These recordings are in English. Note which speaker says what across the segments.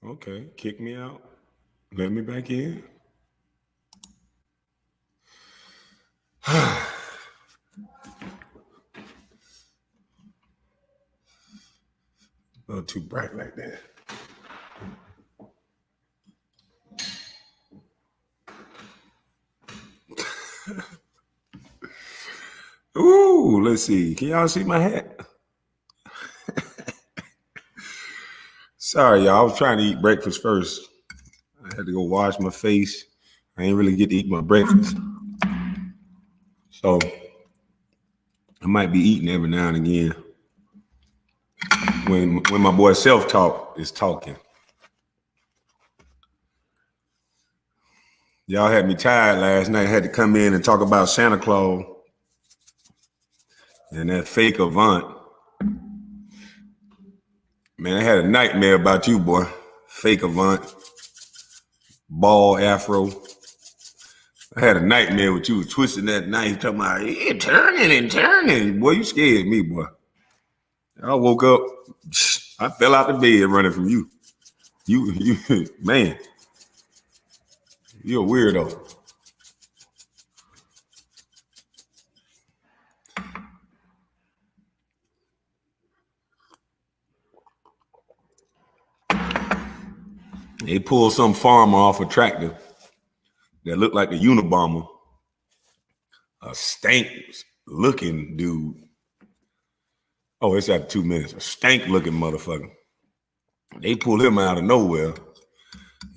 Speaker 1: Okay, kick me out. Let me back in. A little too bright like that. Ooh, let's see. Can y'all see my hat? Sorry, y'all. I was trying to eat breakfast first. I had to go wash my face. I ain't really get to eat my breakfast. So I might be eating every now and again when my boy Self-Talk is talking. Y'all had me tired last night. I had to come in and talk about Santa Claus and that fake Avant. Man, I had a nightmare about you, boy. Fake Avant. Ball afro. I had a nightmare with you twisting that knife, talking about it turning and turning. Boy, you scared me, boy. I woke up, I fell out the bed running from you. You, man, you're a weirdo. They pulled some farmer off a tractor that looked like a Unabomber. A stank looking dude. Oh, it's after 2 minutes. A stank looking motherfucker. They pulled him out of nowhere.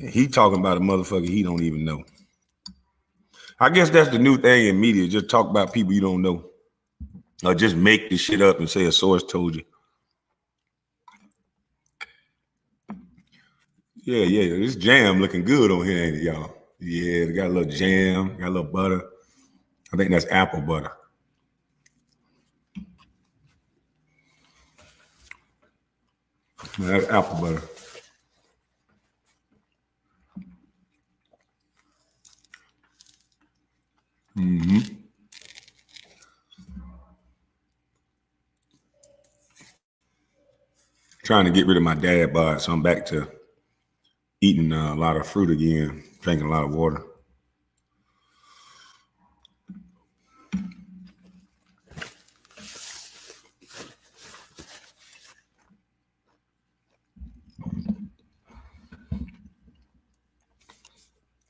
Speaker 1: And he talking about a motherfucker he don't even know. I guess that's the new thing in media. Just talk about people you don't know. Or just make this shit up and say a source told you. Yeah. This jam looking good on here, ain't it, y'all? Yeah, they got a little jam, got a little butter. I think that's apple butter. That's apple butter. Mm-hmm. Trying to get rid of my dad bod, so I'm back to eating a lot of fruit again, drinking a lot of water.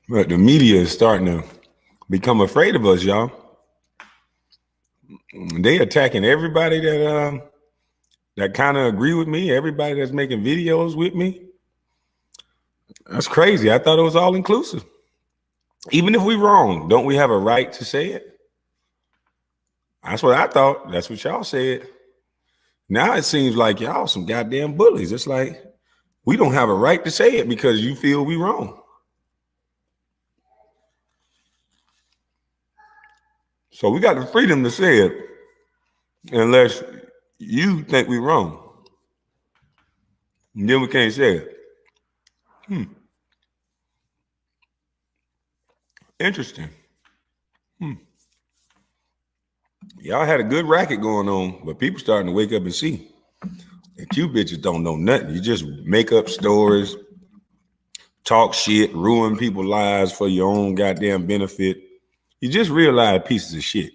Speaker 1: But the media is starting to become afraid of us, y'all. They attacking everybody that kind of agree with me, everybody that's making videos with me. That's crazy. I thought it was all inclusive. Even if we're wrong, don't we have a right to say it? That's what I thought. That's what y'all said. Now it seems like y'all some goddamn bullies. It's like we don't have a right to say it because you feel we wrong. So we got the freedom to say it unless you think we're wrong. And then we can't say it. Interesting. Y'all had a good racket going on, but people starting to wake up and see that you bitches don't know nothing. You just make up stories, talk shit, ruin people's lives for your own goddamn benefit. You just realize pieces of shit.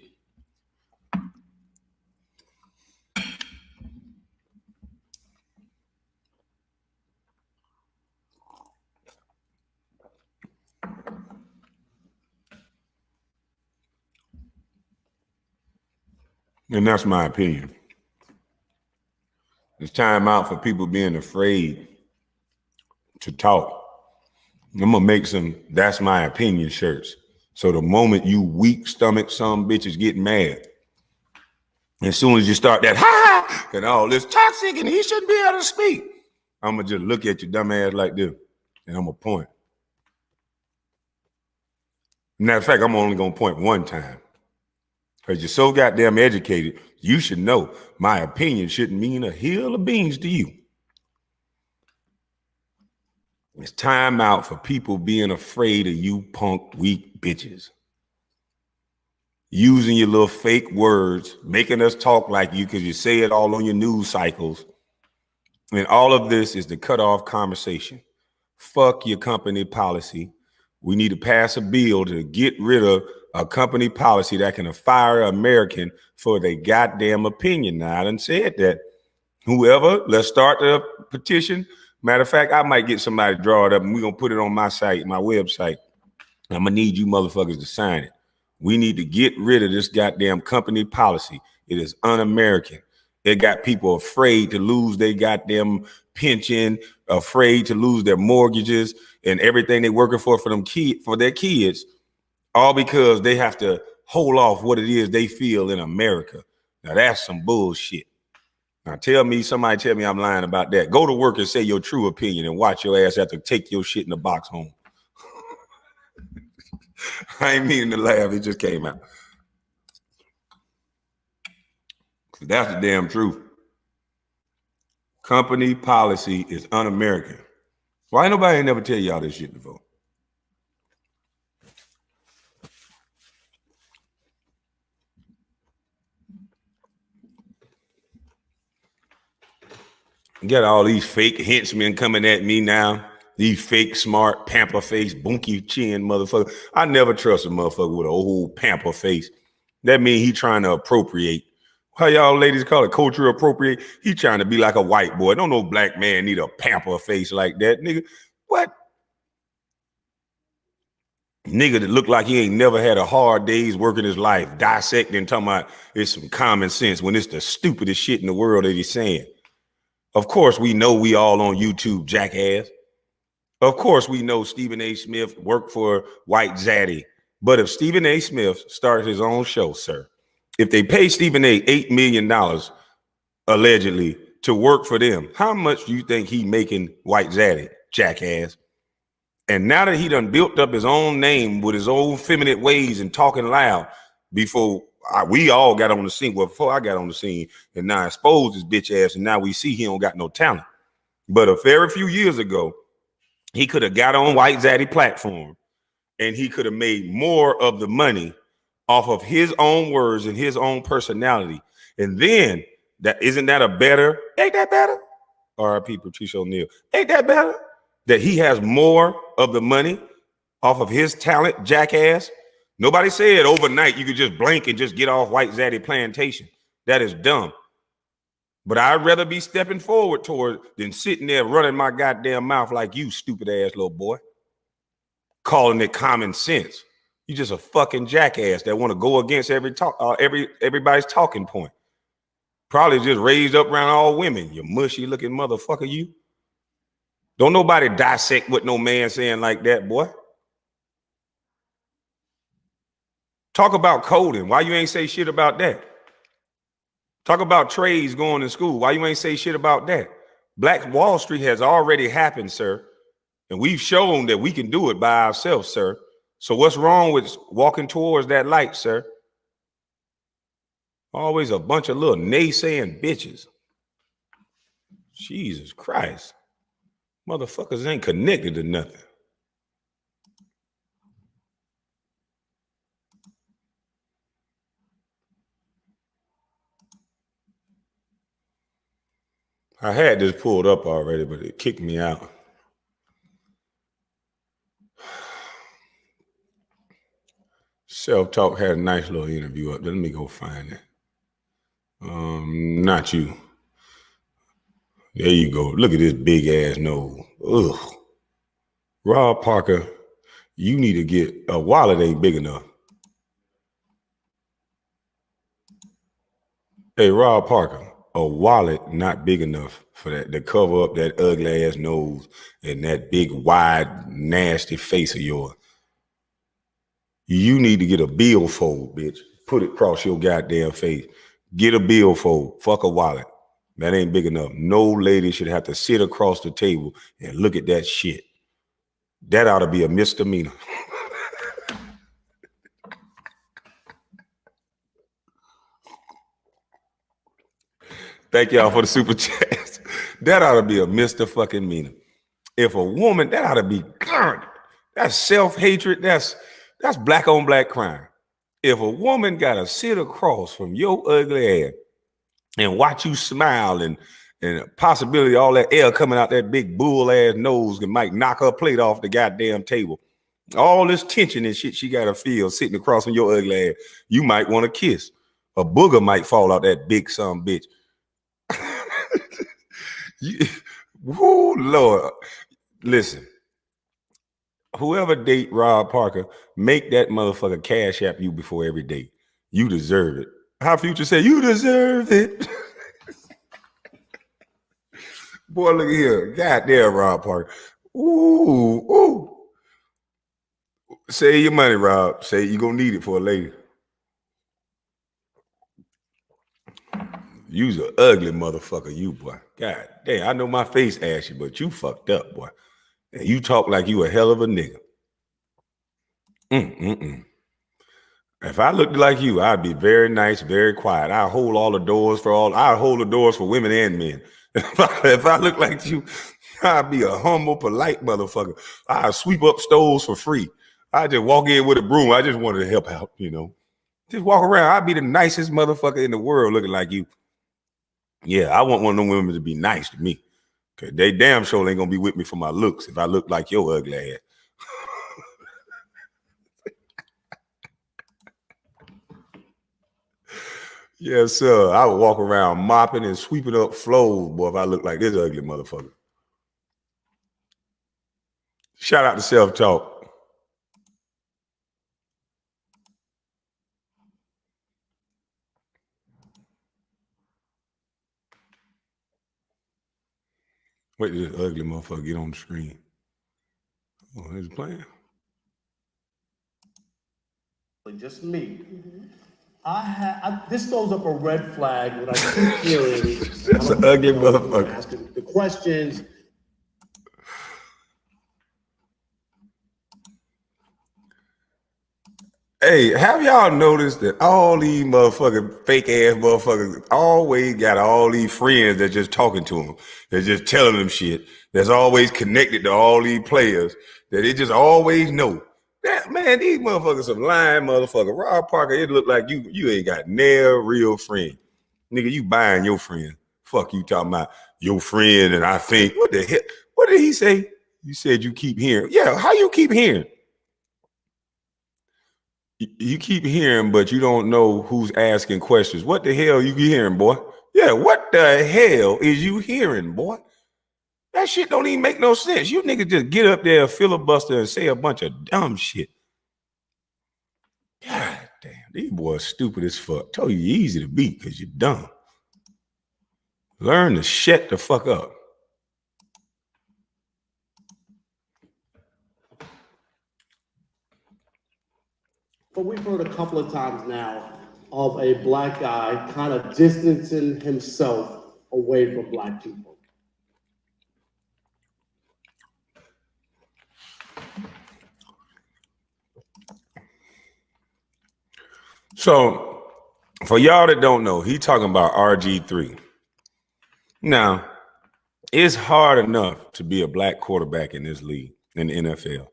Speaker 1: And that's my opinion. It's time out for people being afraid to talk. I'm gonna make some "that's my opinion" shirts. So the moment you weak stomach some bitches get mad, as soon as you start that ha and all this toxic and he shouldn't be able to speak, I'm gonna just look at your dumb ass like this and I'm gonna point. Matter of fact, I'm only gonna point one time. Because you're so goddamn educated, you should know my opinion shouldn't mean a hill of beans to you. It's time out for people being afraid of you punk weak bitches. Using your little fake words, making us talk like you because you say it all on your news cycles. And all of this is to cut off conversation. Fuck your company policy. We need to pass a bill to get rid of a company policy that can fire an American for their goddamn opinion. Now, I done said that. Whoever, let's start the petition. Matter of fact, I might get somebody to draw it up and we're going to put it on my site, my website. I'm going to need you motherfuckers to sign it. We need to get rid of this goddamn company policy. It is un-American. It got people afraid to lose their goddamn pension, afraid to lose their mortgages and everything they're working for their kids, all because they have to hold off what it is they feel in America. Now that's some bullshit. Now somebody tell me I'm lying about that. Go to work and say your true opinion and watch your ass have to take your shit in the box home. I ain't meaning to laugh. It just came out. That's the damn truth. Company policy is un-American. Why nobody never tell y'all this shit before? You got all these fake henchmen coming at me now. These fake, smart, pamper face, bunky chin motherfucker. I never trust a motherfucker with a old pamper face. That means he trying to appropriate. How y'all ladies call it? Cultural appropriate. He trying to be like a white boy. Don't no black man need a pamper face like that, nigga. What? Nigga that look like he ain't never had a hard day's work in his life, dissecting, talking about it's some common sense when it's the stupidest shit in the world that he's saying. Of course, we know we all on YouTube, jackass. Of course, we know Stephen A. Smith worked for White Zaddy. But if Stephen A. Smith started his own show, sir, if they pay Stephen A. $8 million allegedly to work for them, how much do you think he making White Zaddy, jackass? And now that he done built up his own name with his own feminine ways and talking loud before we all got on the scene, well, before I got on the scene, and now exposed his bitch ass, and now we see he don't got no talent. But a very few years ago, he could have got on White Zaddy platform and he could have made more of the money off of his own words and his own personality. And then ain't that better? R.I.P. Patricia O'Neal. Ain't that better? That he has more of the money off of his talent, jackass. Nobody said overnight you could just blink and just get off White Zaddy plantation. That is dumb. But I'd rather be stepping forward toward than sitting there running my goddamn mouth like you, stupid ass little boy, calling it common sense. You just a fucking jackass that want to go against everybody's talking point. Probably just raised up around all women. You mushy looking motherfucker, you. Don't nobody dissect what no man saying like that, boy. Talk about coding. Why you ain't say shit about that? Talk about trades going to school. Why you ain't say shit about that? Black Wall Street has already happened, sir. And we've shown that we can do it by ourselves, sir. So what's wrong with walking towards that light, sir? Always a bunch of little naysaying bitches. Jesus Christ. Motherfuckers ain't connected to nothing. I had this pulled up already, but it kicked me out. Self-Talk had a nice little interview up there. Let me go find it. Not you. There you go. Look at this big ass nose. Ugh. Rob Parker, you need to get a wallet ain't big enough. Hey, Rob Parker, a wallet not big enough for that to cover up that ugly ass nose and that big, wide, nasty face of yours. You need to get a billfold, bitch. Put it across your goddamn face. Get a billfold. Fuck a wallet. That ain't big enough. No lady should have to sit across the table and look at that shit. That ought to be a misdemeanor. Thank y'all for the super chats. That ought to be a misdemeanor. If a woman, that ought to be, God, that's self-hatred. That's black on black crime. If a woman got to sit across from your ugly ass and watch you smile and And the possibility all that air coming out that big bull ass nose might knock her plate off the goddamn table. All this tension and shit she got to feel sitting across from your ugly ass. You might want to kiss. A booger might fall out that big son bitch. Woo, Lord. Listen. Whoever date Rob Parker, make that motherfucker cash app you before every date. You deserve it. How Future say, you deserve it. Boy, look at here. Goddamn, Rob Parker. Ooh. Save your money, Rob. Say you're going to need it for a lady. You's an ugly motherfucker, you, boy. God damn, I know my face ashy, but you fucked up, boy. And you talk like you a hell of a nigga. If I looked like you, I'd be very nice, very quiet. I'd hold all the doors I'd hold the doors for women and men. If I look like you, I'd be a humble, polite motherfucker. I'd sweep up stoves for free. I'd just walk in with a broom. I just wanted to help out, you know. Just walk around. I'd be the nicest motherfucker in the world looking like you. Yeah, I want one of them women to be nice to me. Cause they damn sure ain't gonna be with me for my looks if I look like your ugly ass. Yes, sir. I would walk around mopping and sweeping up floors, boy, if I look like this ugly motherfucker. Shout out to Self-Talk. Wait till this ugly motherfucker get on the screen. Oh, he's playing.
Speaker 2: Just me. This throws up a red flag when I keep hearing.
Speaker 1: That's an ugly motherfucker.
Speaker 2: Asking the questions.
Speaker 1: Hey, have y'all noticed that all these motherfucking fake ass motherfuckers always got all these friends that just talking to them, they're just telling them shit, that's always connected to all these players, that they just always know. That man, these motherfuckers some lying motherfucker. Rob Parker, it look like you ain't got near real friend. Nigga, you buying your friend. Fuck you talking about your friend and I think. What the hell? What did he say? You said you keep hearing. Yeah, how you keep hearing? You keep hearing, but you don't know who's asking questions. What the hell you hearing, boy? Yeah, what the hell is you hearing, boy? That shit don't even make no sense. You niggas just get up there, filibuster, and say a bunch of dumb shit. God damn, these boys stupid as fuck. Told you easy to beat because you're dumb. Learn to shut the fuck up.
Speaker 2: But we've heard a couple of times now of a black guy kind of distancing himself away from black people.
Speaker 1: So, for y'all that don't know, he talking about RG3. Now, it's hard enough to be a black quarterback in this league, in the NFL.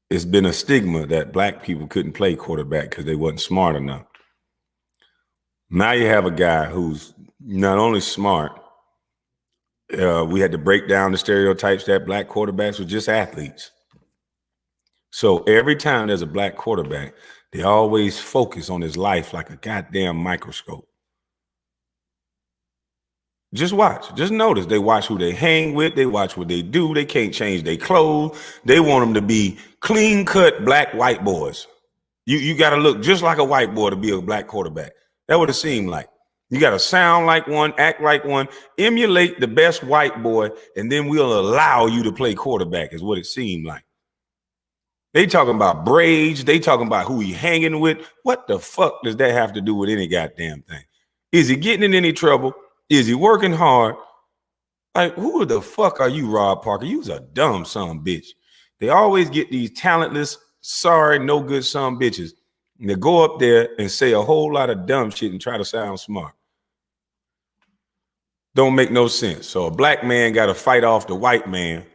Speaker 1: It's been a stigma that black people couldn't play quarterback because they wasn't smart enough. Now you have a guy who's not only smart, we had to break down the stereotypes that black quarterbacks were just athletes. So every time there's a black quarterback, they always focus on his life like a goddamn microscope. Just watch. Just notice. They watch who they hang with. They watch what they do. They can't change their clothes. They want them to be clean-cut black white boys. You got to look just like a white boy to be a black quarterback. That would it seem like. You got to sound like one, act like one, emulate the best white boy, and then we'll allow you to play quarterback is what it seemed like. They talking about braids. They talking about who he hanging with. What the fuck does that have to do with any goddamn thing? Is he getting in any trouble? Is he working hard? Like, who the fuck are you, Rob Parker? You's a dumb son bitch. They always get these talentless, sorry, no good son bitches. And they go up there and say a whole lot of dumb shit and try to sound smart. Don't make no sense. So a black man got to fight off the white man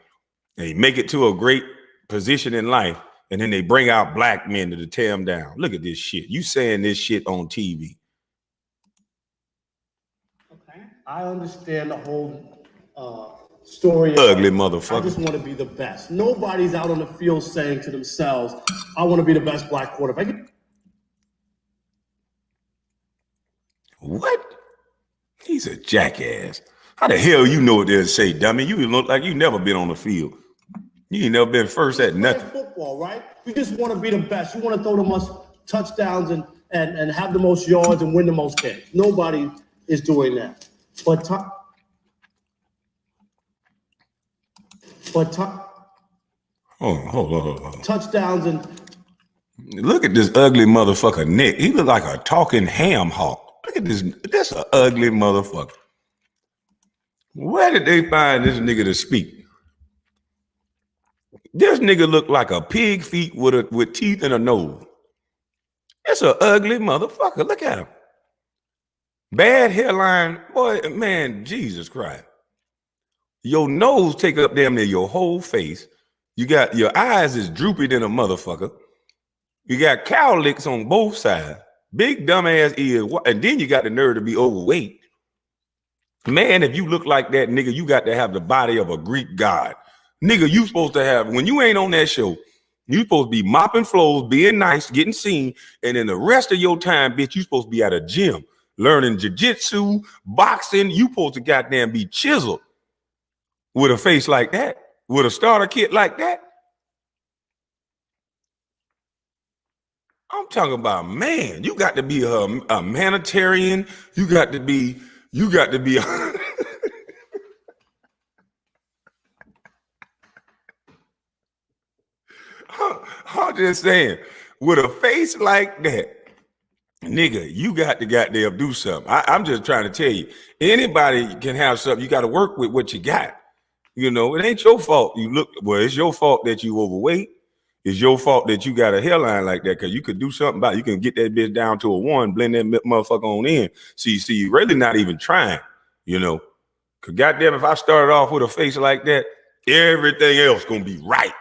Speaker 1: and he make it to a great position in life. And then they bring out black men to tear him down. Look at this shit. You saying this shit on TV.
Speaker 2: I understand the whole story.
Speaker 1: Ugly
Speaker 2: I
Speaker 1: motherfucker.
Speaker 2: just want to be the best. Nobody's out on the field saying to themselves, I want to be the best black quarterback.
Speaker 1: What? He's a jackass. How the hell you know what they'll say, dummy? You look like you never been on the field. You ain't never been first at nothing.
Speaker 2: Football, right? You just want to be the best. You want to throw the most touchdowns and have the most yards and win the most games. Nobody is doing that. But
Speaker 1: Hold on.
Speaker 2: touchdowns and
Speaker 1: Look at this ugly motherfucker Nick. He look like a talking ham hock. Look at this. That's an ugly motherfucker. Where did they find this nigga to speak? This nigga look like a pig feet with teeth and a nose. That's an ugly motherfucker. Look at him. Bad hairline. Boy, man, Jesus Christ. Your nose take up damn near your whole face. You got your eyes is droopy than a motherfucker. You got cow licks on both sides. Big dumbass ears. And then you got the nerve to be overweight. Man, if you look like that, nigga, you got to have the body of a Greek god. Nigga, you supposed to have, when you ain't on that show, you supposed to be mopping floors, being nice, getting seen, and then the rest of your time, bitch, you supposed to be at a gym, learning jiu-jitsu, boxing. You supposed to goddamn be chiseled with a face like that, with a starter kit like that. I'm talking about, man, you got to be a humanitarian. You got to be I'm just saying, with a face like that, nigga, you got to goddamn do something. I'm just trying to tell you, anybody can have something. You got to work with what you got. You know, it ain't your fault. It's your fault that you overweight. It's your fault that you got a hairline like that, because you could do something about it. You can get that bitch down to a 1, blend that motherfucker on in. See, you really not even trying, you know. Because goddamn, if I started off with a face like that, everything else gonna be right.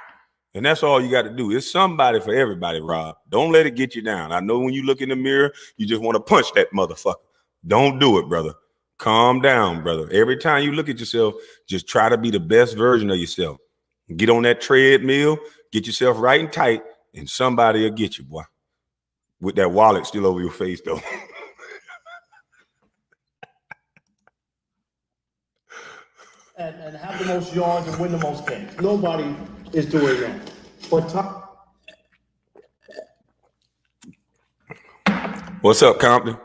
Speaker 1: And that's all you got to do. It's somebody for everybody, Rob. Don't let it get you down. I know when you look in the mirror, you just want to punch that motherfucker. Don't do it, brother. Calm down, brother. Every time you look at yourself, just try to be the best version of yourself. Get on that treadmill, get yourself right and tight, and somebody will get you, boy. With that wallet still over your face, though.
Speaker 2: and have the most yards and win the most games. Nobody is doing that. But
Speaker 1: What's up, Compton?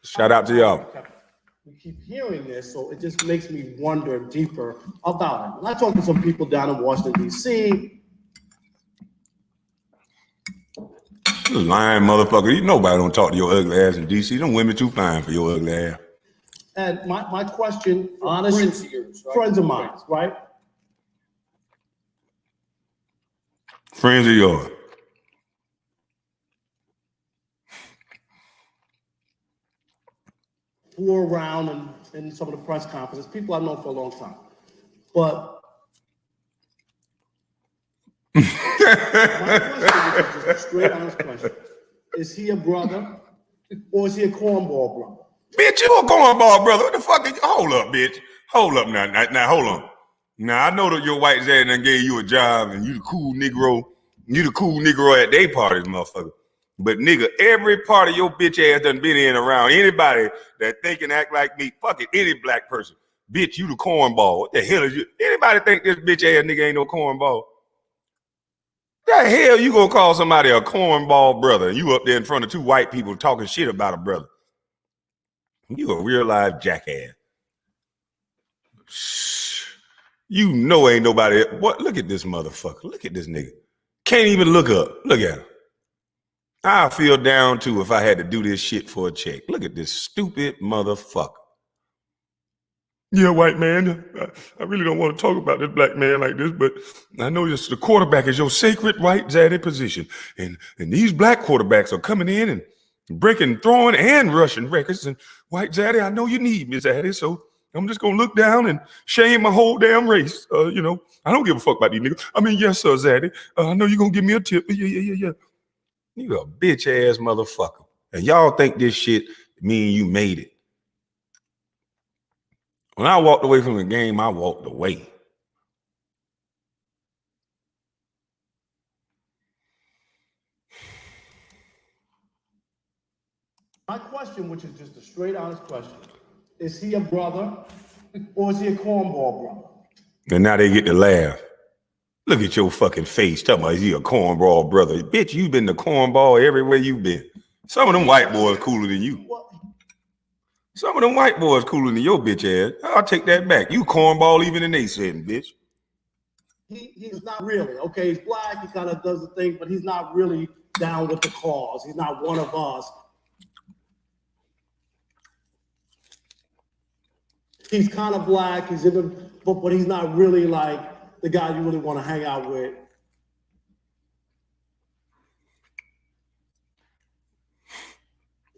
Speaker 1: Shout out to y'all.
Speaker 2: we keep hearing this, so it just makes me wonder deeper about it. I talked to some people down in Washington, D.C.
Speaker 1: You lying motherfucker. Nobody don't talk to your ugly ass in D.C. Them women too fine for your ugly ass.
Speaker 2: And my question, honest, friends of mine, right?
Speaker 1: Friends of yours.
Speaker 2: Who were around and in some of the press conferences, people I've known for a long time. But my question is just a straight, honest question. Is he a brother or is he a cornball brother?
Speaker 1: Bitch, you a cornball brother. What the fuck? Hold up, bitch. Hold up now. Now, hold on. Now, I know that your white dad done gave you a job and you the cool Negro. You the cool Negro at day parties, motherfucker. But nigga, every part of your bitch ass done been in around anybody that think and act like me. Fuck it, any black person. Bitch, you the cornball. What the hell is you? Anybody think this bitch ass nigga ain't no cornball? The hell you gonna call somebody a cornball brother? You up there in front of 2 white people talking shit about a brother. You a real live jackass. You know ain't nobody. What? Look at this motherfucker. Look at this nigga. Can't even look up. Look at him. I feel down too if I had to do this shit for a check. Look at this stupid motherfucker. Yeah, white man, I really don't want to talk about this black man like this, but I know the quarterback is your sacred white zaddy position. And these black quarterbacks are coming in and breaking, throwing, and rushing records. And white zaddy, I know you need me, zaddy, so I'm just going to look down and shame my whole damn race. You know, I don't give a fuck about these niggas. I mean, yes, sir, zaddy. I know you're going to give me a tip. Yeah. You a bitch ass motherfucker. And y'all think this shit mean you made it. When I walked away from the game, I walked away.
Speaker 2: My question, which is just a straight, honest question, is he a brother or is he a cornball brother?
Speaker 1: And now they get to laugh. Look at your fucking face. Talking about, is he a cornball brother? Bitch, you been the cornball everywhere you been. Some of them white boys cooler than you.
Speaker 2: What?
Speaker 1: Some of them white boys cooler than your bitch ass. I'll take that back. You cornball even in they setting, bitch.
Speaker 2: He's not really, okay? He's black, he kind of does the thing, but he's not really down with the cause. He's not one of us. He's kind of black, he's in the, but he's not really like the guy you really want to hang out with.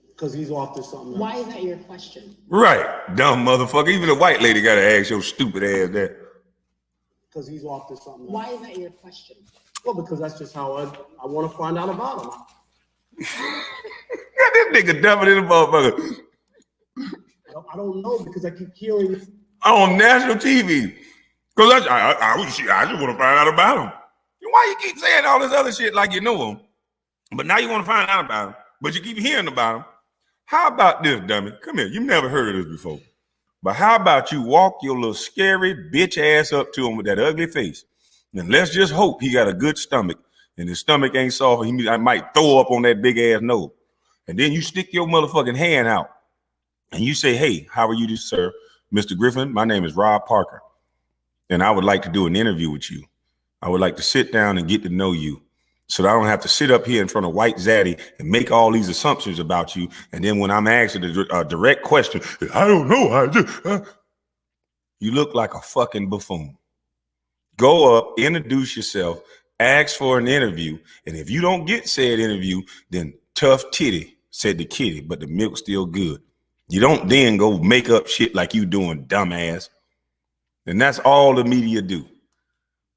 Speaker 2: Because he's off to something else.
Speaker 3: Why is that your question?
Speaker 1: Right, dumb motherfucker. Even a white lady gotta ask your stupid ass that.
Speaker 2: Because he's off to something else.
Speaker 3: Why is that your question?
Speaker 2: Well, because that's just how I want to find out about him.
Speaker 1: Yeah, this nigga dumber than a motherfucker.
Speaker 2: I don't know because I keep hearing
Speaker 1: On national TV. Because I just want to find out about him. Why you keep saying all this other shit like you know him? But now you want to find out about him. But you keep hearing about him. How about this, dummy? Come here. You've never heard of this before. But how about you walk your little scary bitch ass up to him with that ugly face? And let's just hope he got a good stomach. And his stomach ain't soft. I might throw up on that big ass nose. And then you stick your motherfucking hand out. And you say, hey, how are you, sir? Mr. Griffin, my name is Rob Parker. And I would like to do an interview with you. I would like to sit down and get to know you so that I don't have to sit up here in front of White Zaddy and make all these assumptions about you. And then when I'm asked a direct question, I don't know how to do. You look like a fucking buffoon. Go up, introduce yourself, ask for an interview. And if you don't get said interview, then tough titty, said the kitty, but the milk's still good. You don't then go make up shit like you doing, dumbass. And that's all the media do.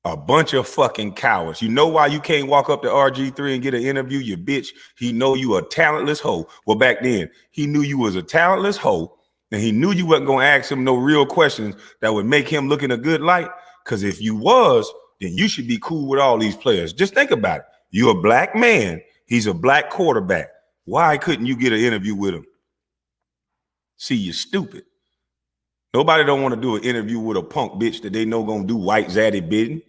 Speaker 1: A bunch of fucking cowards. You know why you can't walk up to RG3 and get an interview, you bitch? He know you a talentless hoe. Well, back then, he knew you was a talentless hoe, and he knew you wasn't going to ask him no real questions that would make him look in a good light. Because if you was, then you should be cool with all these players. Just think about it. You're a black man. He's a black quarterback. Why couldn't you get an interview with him? See, you're stupid. Nobody don't want to do an interview with a punk bitch that they know gonna do White Zaddy bidding.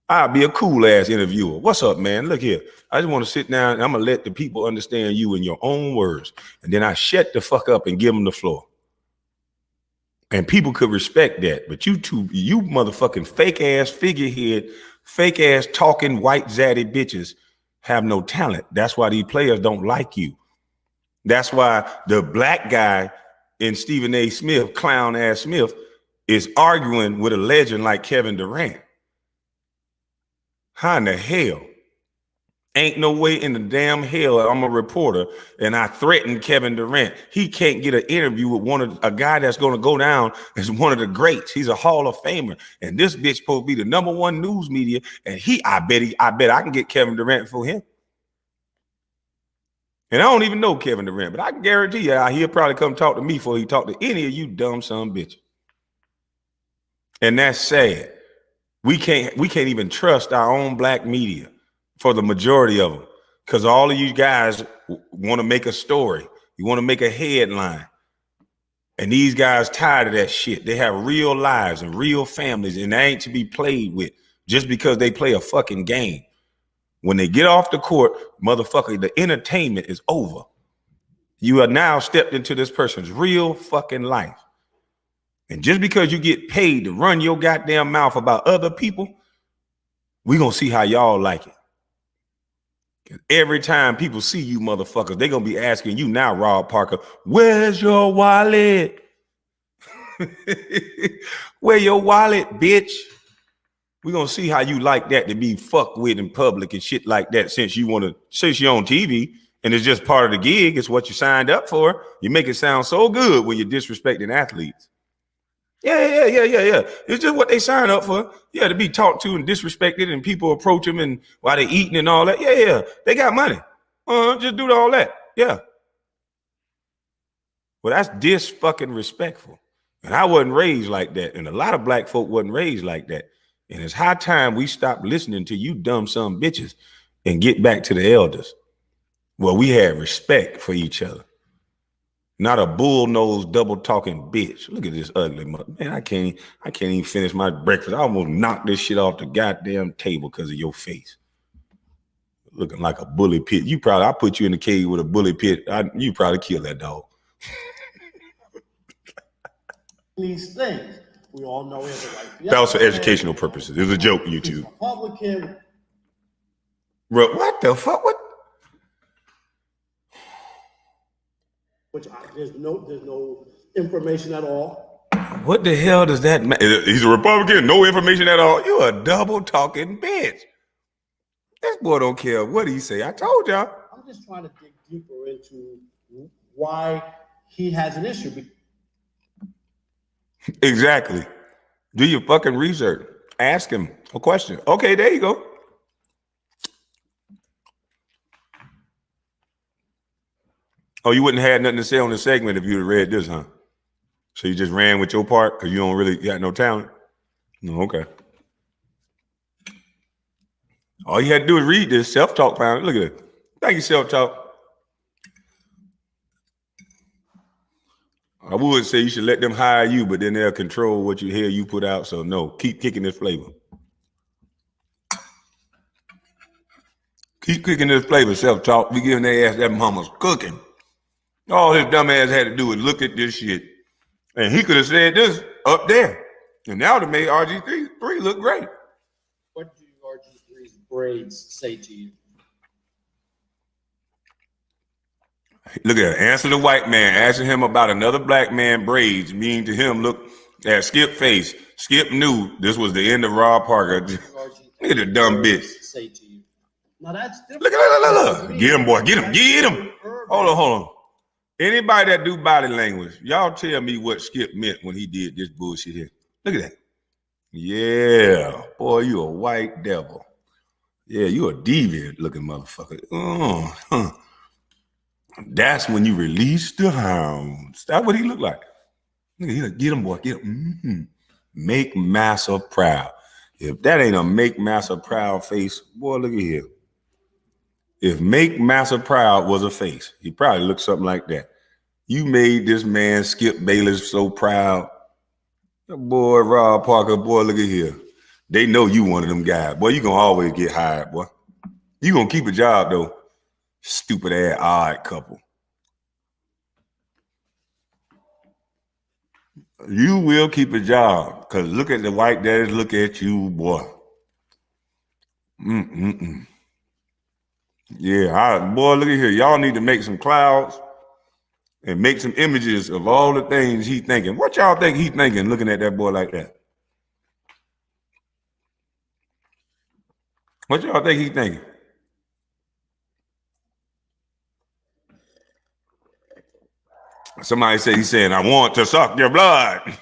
Speaker 1: I'll be a cool ass interviewer. What's up, man? Look here. I just want to sit down and I'm gonna let the people understand you in your own words. And then I shut the fuck up and give them the floor. And people could respect that. But you motherfucking fake ass figurehead, fake ass talking White Zaddy bitches have no talent. That's why these players don't like you. That's why the black guy in Stephen A. Smith, clown ass Smith, is arguing with a legend like Kevin Durant. How in the hell? Ain't no way in the damn hell I'm a reporter and I threaten Kevin Durant. He can't get an interview with a guy that's going to go down as one of the greats. He's a Hall of Famer. And this bitch supposed to be the #1 news media. And I bet I can get Kevin Durant for him. And I don't even know Kevin Durant, but I can guarantee you he'll probably come talk to me before he talk to any of you dumb son bitches. And that's sad. We can't even trust our own black media for the majority of them, because all of you guys want to make a story. You want to make a headline. And these guys tired of that shit. They have real lives and real families, and they ain't to be played with just because they play a fucking game. When they get off the court, motherfucker, the entertainment is over. You are now stepped into this person's real fucking life. And just because you get paid to run your goddamn mouth about other people, we gonna see how y'all like it. Every time people see you motherfuckers, they're gonna be asking you now, Rob Parker, where's your wallet? Where your wallet, bitch? We're gonna see how you like that to be fucked with in public and shit like that, since you're on TV and it's just part of the gig. It's what you signed up for. You make it sound so good when you're disrespecting athletes. Yeah. It's just what they sign up for. Yeah, to be talked to and disrespected, and people approach them and while they're eating and all that. Yeah. They got money. Just do all that. Yeah. Well, that's dis-fucking-respectful. And I wasn't raised like that. And a lot of black folk wasn't raised like that. And it's high time we stop listening to you dumb some bitches and get back to the elders. Well, we had respect for each other. Not a bull-nosed, double-talking bitch. Look at this ugly mother. Man, I can't even finish my breakfast. I almost knocked this shit off the goddamn table because of your face. Looking like a bully pit. I put you in the cage with a bully pit. You probably kill that dog.
Speaker 2: These things. We all know he has a wife.
Speaker 1: That was for educational purposes. It was a joke,
Speaker 2: He's
Speaker 1: YouTube.
Speaker 2: Republican.
Speaker 1: Bro, what the fuck? What?
Speaker 2: There's no information at all.
Speaker 1: What the hell does that mean? He's a Republican, no information at all. You a double talking bitch. This boy don't care what he say. I told y'all.
Speaker 2: I'm just trying to dig deeper into why he has an issue.
Speaker 1: Exactly. Do your fucking research. Ask him a question. Okay, there you go. Oh, you wouldn't have had nothing to say on the segment if you'd have read this, huh? So you just ran with your part because you don't really got no talent? No, okay. All you had to do is read this. Self-talk found it. Look at it. Thank you, self-talk. I would say you should let them hire you, but then they'll control what you hear you put out. So no, keep kicking this flavor. Keep kicking this flavor, self-talk. We giving their ass that mama's cooking. All his dumb ass had to do was look at this shit. And he could have said this up there. And that would have made RG3 look great.
Speaker 2: What do RG3's braids say to you?
Speaker 1: Look at it. Answer the white man. Asking him about another black man braids mean to him, look at Skip face. Skip knew this was the end of Rob Parker. Look at the dumb bitch.
Speaker 2: Say to you. Now that's different.
Speaker 1: Look. Get him, boy. Get him. Hold on. Anybody that do body language, y'all tell me what Skip meant when he did this bullshit here. Look at that. Yeah. Boy, you a white devil. Yeah, you a deviant looking motherfucker. That's when you release the hounds. That's what he looked like. Look at him. Get him, boy. Get him. Mm-hmm. Make Massa proud. If that ain't a make Massa proud face, boy, look at here. If make Massa proud was a face, he probably looked something like that. You made this man Skip Bayless so proud. Boy, Rob Parker, boy, look at here. They know you one of them guys. Boy, you gonna always get hired, boy. You gonna keep a job, though. Stupid ass odd couple. You will keep a job, because look at the white daddies, look at you, boy. Yeah, boy, look at here. Y'all need to make some clouds and make some images of all the things he's thinking. What y'all think he's thinking looking at that boy like that? What y'all think he's thinking? Somebody say he's saying, I want to suck your blood.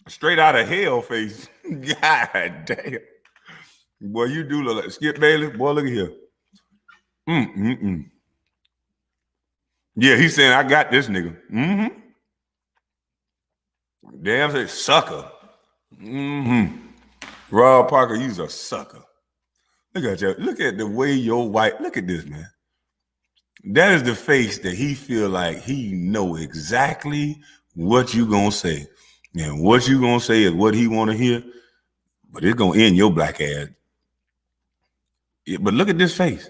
Speaker 1: Straight out of hell face. God damn. Boy, you do look like Skip Bayless. Boy, look at here. Yeah, he's saying, I got this nigga. Damn, say sucker. Rob Parker, you's a sucker. Look at you. Look at the way your white, look at this, man. That is the face that he feel like he know exactly what you gonna say. And what you gonna say is what he want to hear, but it's gonna end your black ass. Yeah, but look at this face.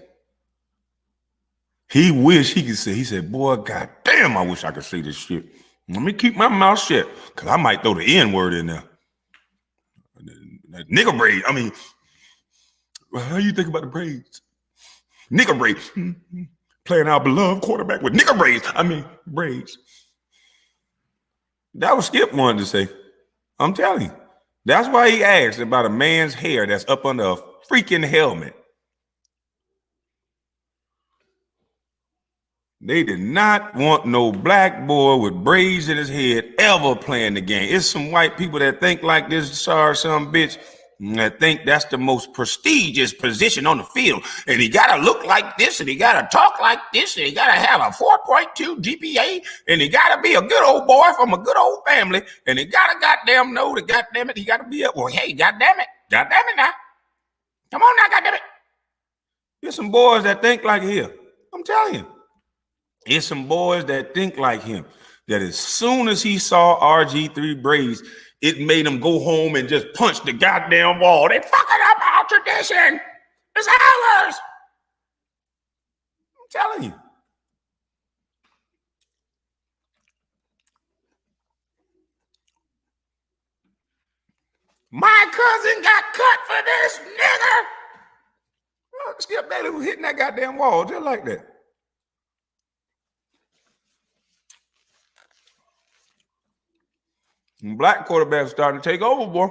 Speaker 1: He wish he could say, he said, boy, god damn, I wish I could say this shit. Let me keep my mouth shut, because I might throw the N-word in there. That nigga braid. I mean, how you think about the braids? Nigga braids. Playing our beloved quarterback with nigga braids. I mean, braids. That was Skip wanted to say. I'm telling you. That's why he asked about a man's hair that's up under a freaking helmet. They did not want no black boy with braids in his head ever playing the game. It's some white people that think like this, sorry, some bitch. I think that's the most prestigious position on the field. And he got to look like this, and he got to talk like this, and he got to have a 4.2 GPA, and he got to be a good old boy from a good old family, and he got to goddamn know that goddamn it, he got to be up. Well, hey, goddamn it now. Come on now, goddamn it. There's some boys that think like him. I'm telling you. There's some boys that think like him. That as soon as he saw RG3 braids, it made him go home and just punch the goddamn wall. They fucking up our tradition. It's ours. I'm telling you. My cousin got cut for this nigger. Oh, Skip Bailey was hitting that goddamn wall just like that. And black quarterbacks starting to take over, boy.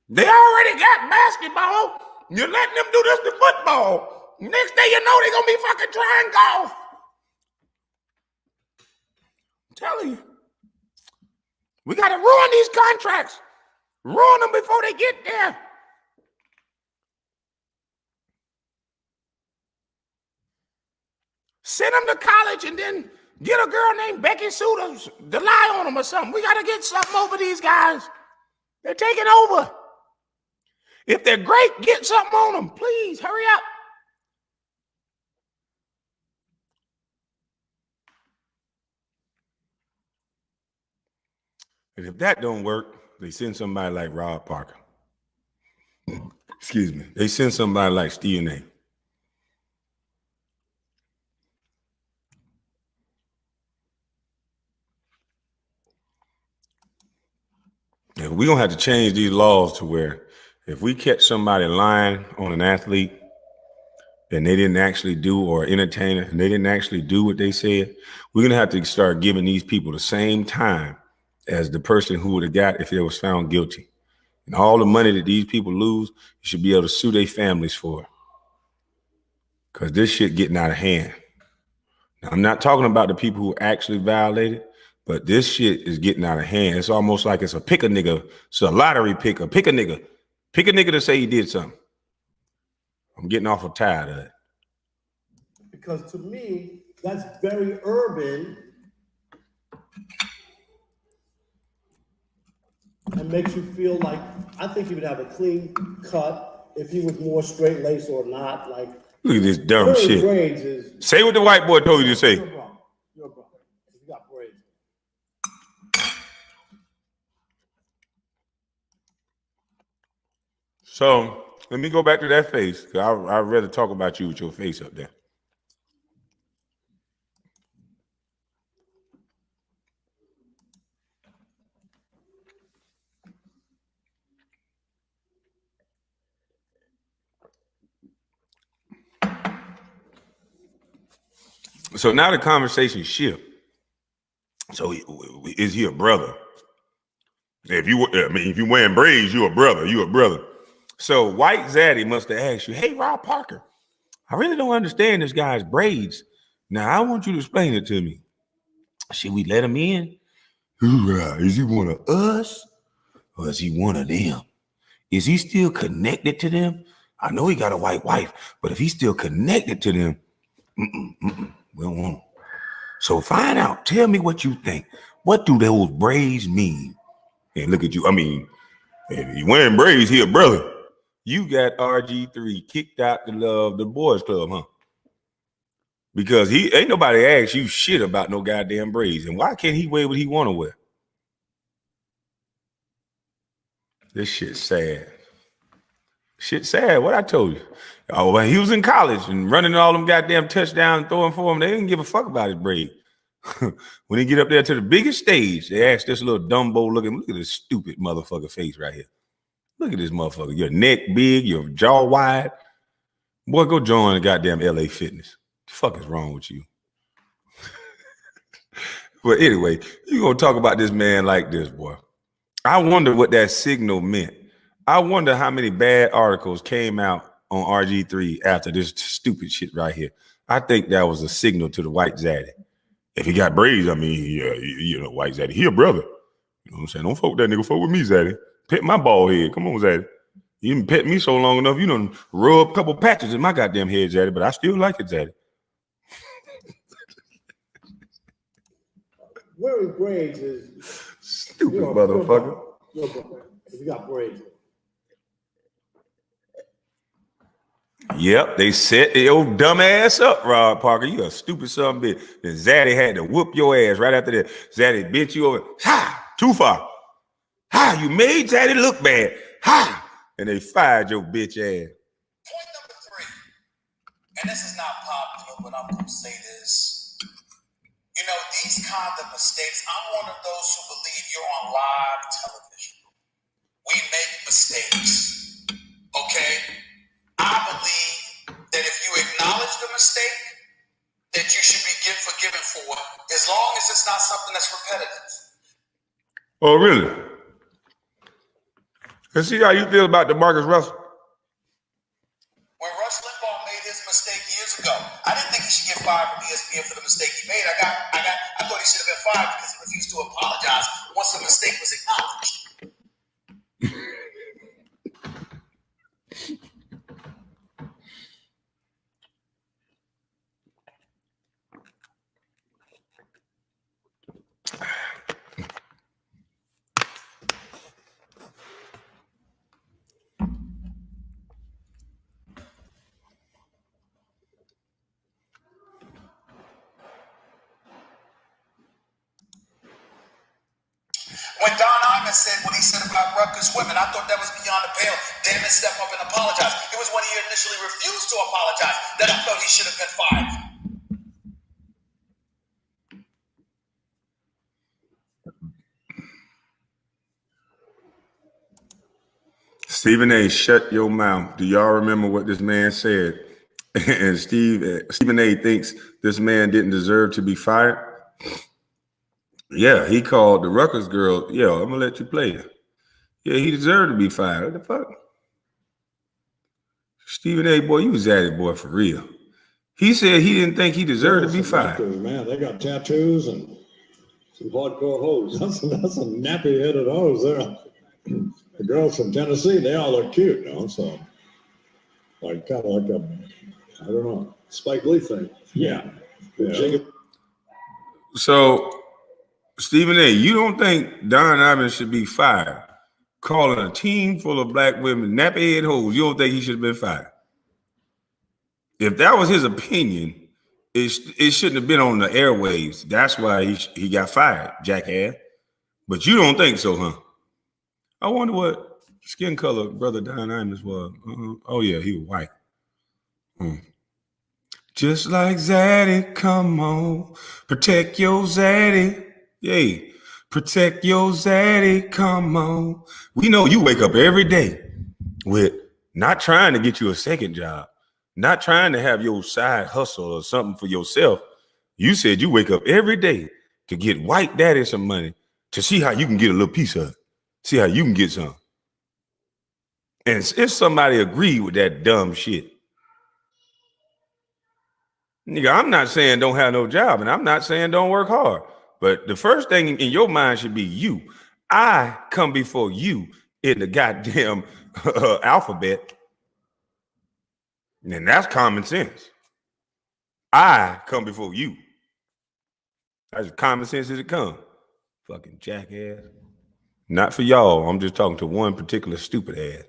Speaker 1: They already got basketball. You're letting them do this to football. Next thing you know, they're going to be fucking trying golf. I'm telling you. We got to ruin these contracts. Ruin them before they get there. Send them to college and then get a girl named Becky Suter to lie on them or something. We got to get something over these guys. They're taking over. If they're great, get something on them. Please, hurry up. And if that don't work, they send somebody like Rob Parker. Excuse me. They send somebody like Stephen A. And we're going to have to change these laws to where if we catch somebody lying on an athlete and they didn't actually do, or entertainer, and they didn't actually do what they said, we're going to have to start giving these people the same time as the person who would have got if they was found guilty. And all the money that these people lose, you should be able to sue their families for it. Because this shit getting out of hand. Now, I'm not talking about the people who actually violated, but this shit is getting out of hand. It's almost like it's a pick a nigga. It's a lottery picker. Pick a nigga. Pick a nigga to say he did something. I'm getting awful tired of it.
Speaker 2: Because to me, that's very urban and makes you feel like, I think he would have a clean cut if he was more straight laced or not. Like,
Speaker 1: look at this dumb shit.
Speaker 2: Braids is,
Speaker 1: say what the white boy told you to say.
Speaker 2: You're brother. You got braids.
Speaker 1: So let me go back to that face. Cause I'd rather talk about you with your face up there. So now the conversation shift. So is he a brother? If you're wearing braids, you're a brother. You're a brother. So White Zaddy must have asked you, hey, Rob Parker, I really don't understand this guy's braids. Now I want you to explain it to me. Should we let him in? Is he one of us or is he one of them? Is he still connected to them? I know he got a white wife, but if he's still connected to them, we don't want him. So find out. Tell me what you think. What do those braids mean? And look at you. I mean, if he wearing braids, he a brother. You got RG3 kicked out the boys club, huh? Because he ain't nobody asked you shit about no goddamn braids. And why can't he wear what he want to wear? This shit's sad. Shit's sad. What I told you. Oh, when he was in college and running all them goddamn touchdowns and throwing for him, they didn't give a fuck about his braid. When he get up there to the biggest stage, they ask this little Dumbo looking, look at this stupid motherfucker face right here. Look at this motherfucker. Your neck big, your jaw wide. Boy, go join the goddamn LA Fitness. The fuck is wrong with you? But anyway, you gonna talk about this man like this, boy. I wonder what that signal meant. I wonder how many bad articles came out on RG3 after this stupid shit right here. I think that was a signal to the White Zaddy. If he got braids, I mean, yeah, you know, White Zaddy, he a brother. You know what I'm saying? Don't fuck with that nigga, fuck with me, Zaddy. Pet my bald head. Come on, Zaddy. You didn't pet me so long enough. You done rub a couple patches in my goddamn head, Zaddy, but I still like it, Zaddy.
Speaker 2: Wearing braids is
Speaker 1: Stupid motherfucker.
Speaker 2: You got braids.
Speaker 1: Yep, they set your dumb ass up, Rod Parker. You a stupid son of a bitch. Then Zaddy had to whoop your ass right after that. Zaddy bent you over. Ha! Too far. Ha! You made Zaddy look bad. Ha! And they fired your bitch ass.
Speaker 4: Point number 3, and this is not popular, but I'm going to say this. You know, these kind of mistakes, I'm one of those who believe you're on live television. We make mistakes, okay? I believe that if you acknowledge the mistake, that you should be forgiven for it, as long as it's not something that's repetitive.
Speaker 1: Oh, really? Let's see how you feel about DeMarcus Russell.
Speaker 4: When Rush Limbaugh made his mistake years ago, I didn't think he should get fired from ESPN for the mistake he made. I thought he should have been fired because he refused to apologize once the mistake was acknowledged. When Don Imus said what he said about Rutgers women, I thought that was beyond the pale. Damn it, step up and apologize. It was when he initially refused to apologize that I thought he should have been fired.
Speaker 1: Stephen A., shut your mouth. Do y'all remember what this man said? And Stephen A. thinks this man didn't deserve to be fired. Yeah, he called the Rutgers girl. Yeah, I'm gonna let you play it. Yeah, he deserved to be fired. What the fuck? Stephen A., boy, you was at it, boy, for real. He said he didn't think he deserved to be fired.
Speaker 5: Man, they got tattoos and some hardcore hoes. That's a nappy-headed hose there. The girls from Tennessee, they all look cute, you know, so like kind of like I don't know, Spike Lee thing. Yeah.
Speaker 1: So, Stephen A., you don't think Don Imus should be fired? Calling a team full of black women nappy head hoes, you don't think he should have been fired? If that was his opinion, it shouldn't have been on the airwaves. That's why he got fired, jackass. But you don't think so, huh? I wonder what skin color brother Don Imus was. Oh, yeah, he was white. Just like Zaddy, come on, protect your Zaddy. Yay, protect your Zaddy, come on. We know you wake up every day with not trying to get you a second job, not trying to have your side hustle or something for yourself. You said you wake up every day to get white daddy some money to see how you can get a little piece of it, see how you can get some. And if somebody agreed with that dumb shit, nigga, I'm not saying don't have no job, and I'm not saying don't work hard. But the first thing in your mind should be you. I come before you in the goddamn alphabet. And that's common sense. I come before you. That's as common sense as it comes. Fucking jackass. Not for y'all. I'm just talking to one particular stupid ass.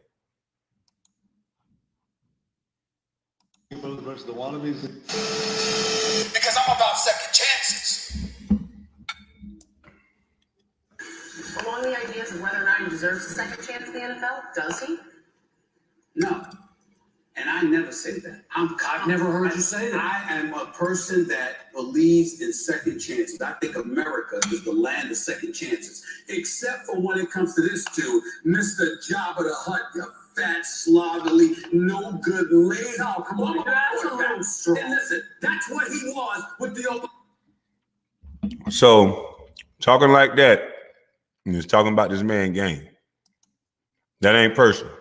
Speaker 4: Because I'm about second chances.
Speaker 6: Along the ideas of whether or not he deserves a second chance in the NFL, does he?
Speaker 7: No. And I never say that.
Speaker 8: I've never heard you say that.
Speaker 7: I am a person that believes in second chances. I think America is the land of second chances. Except for when it comes to this dude, Mr. Jabba the Hutt, you fat, slovenly, no good lady.
Speaker 6: Oh, come on.
Speaker 7: That's a little strong. And listen, that's what he was with the open.
Speaker 1: So, talking like that, and just talking about this man game, that ain't personal.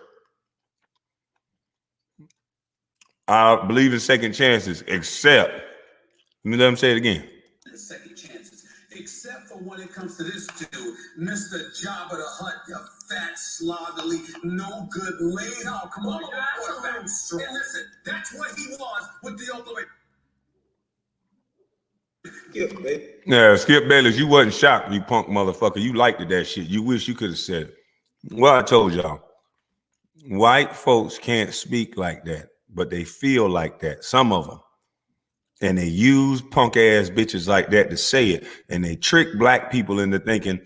Speaker 1: I believe in second chances, except, let me let him say it again.
Speaker 7: Second chances. except for when it comes to this dude, Mr. Jabba the Hutt, you fat, slovenly, no good laid out. Come on, quarterback. And listen, that's what he was with the Oakland.
Speaker 1: Yeah, Skip Bayless, you wasn't shocked, you punk motherfucker. You liked that shit. You wish you could have said it. Well, I told y'all, white folks can't speak like that, but they feel like that. Some of them. And they use punk ass bitches like that to say it. And they trick black people into thinking,